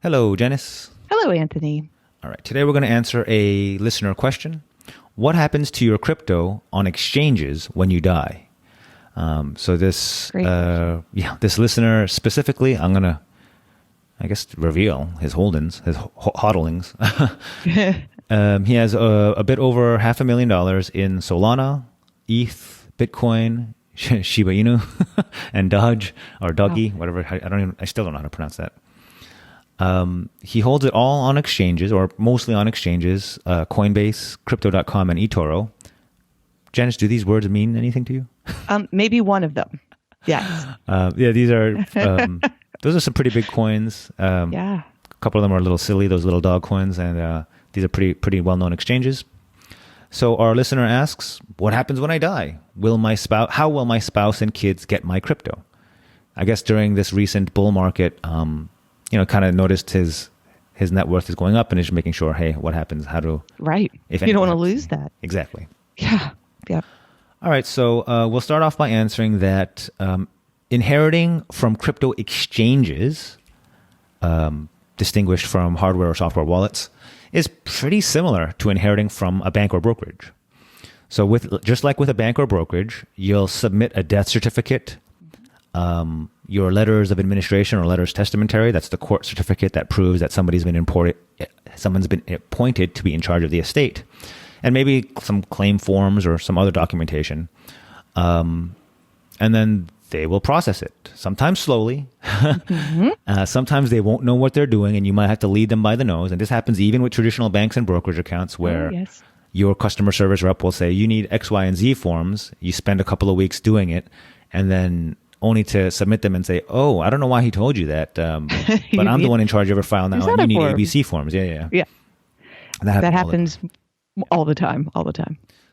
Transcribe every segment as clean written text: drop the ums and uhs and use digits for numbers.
Hello, Janice. Hello, Anthony. All right, today we're going to answer a listener question. What happens to your crypto on exchanges when you die? So this, Great. this listener specifically, I'm going to, I guess, reveal his holdings, his hodlings. He has a bit over $500,000 in Solana, ETH, Bitcoin, Shiba Inu, and Dodge or Doggy, whatever. I still don't know how to pronounce that. He holds it all on exchanges, or mostly on exchanges, Coinbase, Crypto.com, and eToro. Janice, do these words mean anything to you? Maybe one of them. Yes. These are those are some pretty big coins. Yeah. A couple of them are a little silly, those little dog coins, and these are pretty well-known exchanges. So our listener asks, what happens when I die? How will my spouse and kids get my crypto? I guess during this recent bull market, kind of noticed his net worth is going up and is making sure, hey, what happens? Right. If you don't want to lose that. Exactly. Yeah. Yeah. All right. So we'll start off by answering that inheriting from crypto exchanges, distinguished from hardware or software wallets, is pretty similar to inheriting from a bank or brokerage. So just like with a bank or brokerage, you'll submit a death certificate, your letters of administration or letters testamentary. That's the court certificate that proves that someone's been appointed to be in charge of the estate, and maybe some claim forms or some other documentation. And then they will process it, sometimes slowly. Mm-hmm. Sometimes they won't know what they're doing, and you might have to lead them by the nose. And this happens even with traditional banks and brokerage accounts where your customer service rep will say, you need X, Y, and Z forms. You spend a couple of weeks doing it, and then only to submit them and say, oh, I don't know why he told you that, but I'm the one in charge of your file now, and you need ABC forms. Yeah. That happens all the time.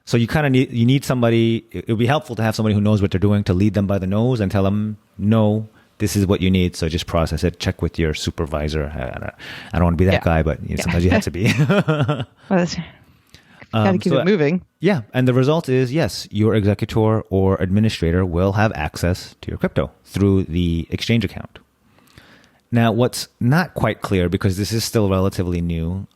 So you kind of need somebody. It would be helpful to have somebody who knows what they're doing to lead them by the nose and tell them, no, this is what you need. So just process it. Check with your supervisor. I don't want to be that guy, but sometimes you have to be. Got to keep it moving. Yeah. And the result is, yes, your executor or administrator will have access to your crypto through the exchange account. Now, what's not quite clear, because this is still relatively new,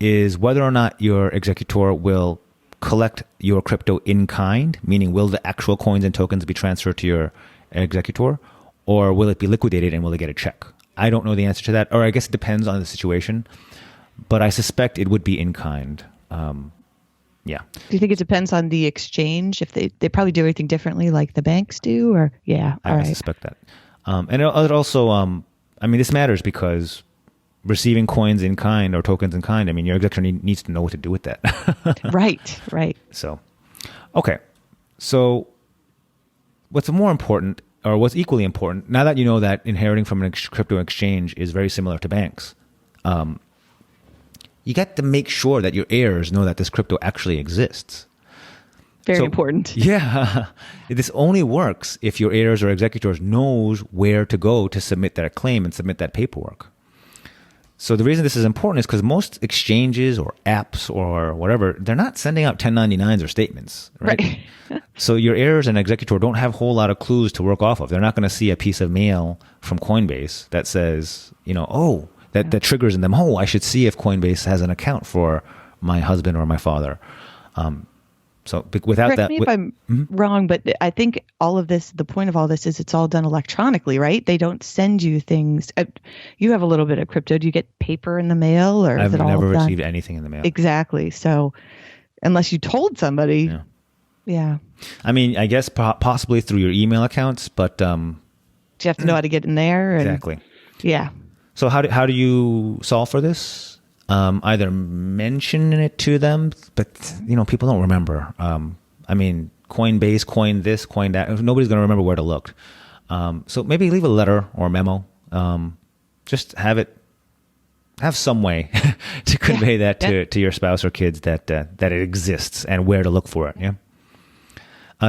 is whether or not your executor will collect your crypto in kind, meaning will the actual coins and tokens be transferred to your executor, or will it be liquidated and will they get a check? I don't know the answer to that, or I guess it depends on the situation, but I suspect it would be in kind. Do you think it depends on the exchange? If they probably do everything differently like the banks do, or I suspect that. And it also, this matters because receiving coins in kind or tokens in kind, your executor needs to know what to do with that. Right. So, okay. So what's more important, or what's equally important, now that you know that inheriting from a crypto exchange is very similar to banks, you got to make sure that your heirs know that this crypto actually exists. Very important. Yeah. This only works if your heirs or executors knows where to go to submit that claim and submit that paperwork. So the reason this is important is because most exchanges or apps or whatever, they're not sending out 1099s or statements, right? So your heirs and executor don't have a whole lot of clues to work off of. They're not going to see a piece of mail from Coinbase that says, that triggers in them, I should see if Coinbase has an account for my husband or my father. So without Correct me if I'm wrong, but I think all of this, the point of all this is it's all done electronically, right? They don't send you things. You have a little bit of crypto. Do you get paper in the mail, or is it all done? I've never received anything in the mail. Exactly. So unless you told somebody, yeah. I guess possibly through your email accounts, but you have to know how to get in there. Exactly. Yeah. So how do you solve for this? Either mention it to them, but people don't remember. Coinbase, coin this, coin that. Nobody's going to remember where to look. So maybe leave a letter or a memo. Just have some way to convey that to your spouse or kids that it exists and where to look for it. Yeah.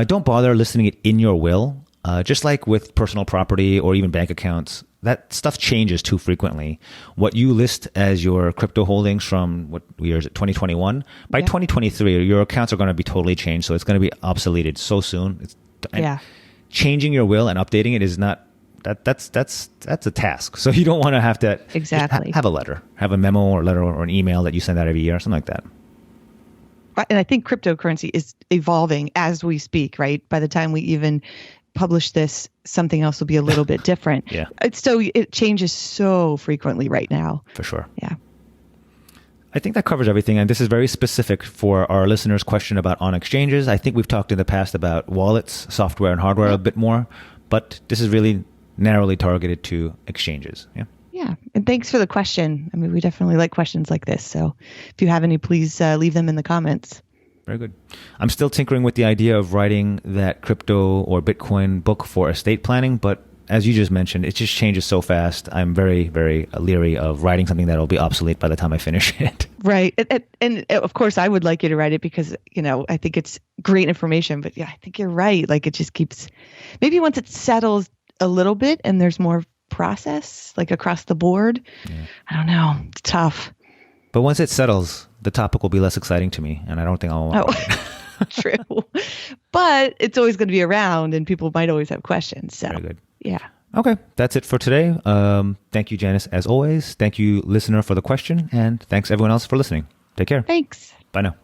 Don't bother listing it in your will. Just like with personal property or even bank accounts, that stuff changes too frequently. What you list as your crypto holdings from what year is it, 2021? By 2023, your accounts are going to be totally changed, so it's going to be obsoleted so soon. Changing your will and updating it is not That's a task. So you don't want to have to Exactly. have a letter, have a memo or letter or an email that you send out every year, something like that. And I think cryptocurrency is evolving as we speak, right? By the time we even publish this, something else will be a little bit different. Yeah. It changes so frequently right now. For sure. Yeah. I think that covers everything. And this is very specific for our listeners' question about on exchanges. I think we've talked in the past about wallets, software and hardware a bit more, but this is really narrowly targeted to exchanges. Yeah. Yeah. And thanks for the question. I mean, we definitely like questions like this. So if you have any, please leave them in the comments. Very good. I'm still tinkering with the idea of writing that crypto or Bitcoin book for estate planning, but as you just mentioned, it just changes so fast. I'm very, very leery of writing something that will be obsolete by the time I finish it. Right. And of course, I would like you to write it because, I think it's great information. But yeah, I think you're right. Like it just keeps, maybe once it settles a little bit and there's more process, like across the board, I don't know. It's tough. But once it settles, the topic will be less exciting to me. And I don't think I'll want it. True. But it's always going to be around and people might always have questions. So. Very good. Yeah. Okay. That's it for today. Thank you, Janice, as always. Thank you, listener, for the question. And thanks everyone else for listening. Take care. Thanks. Bye now.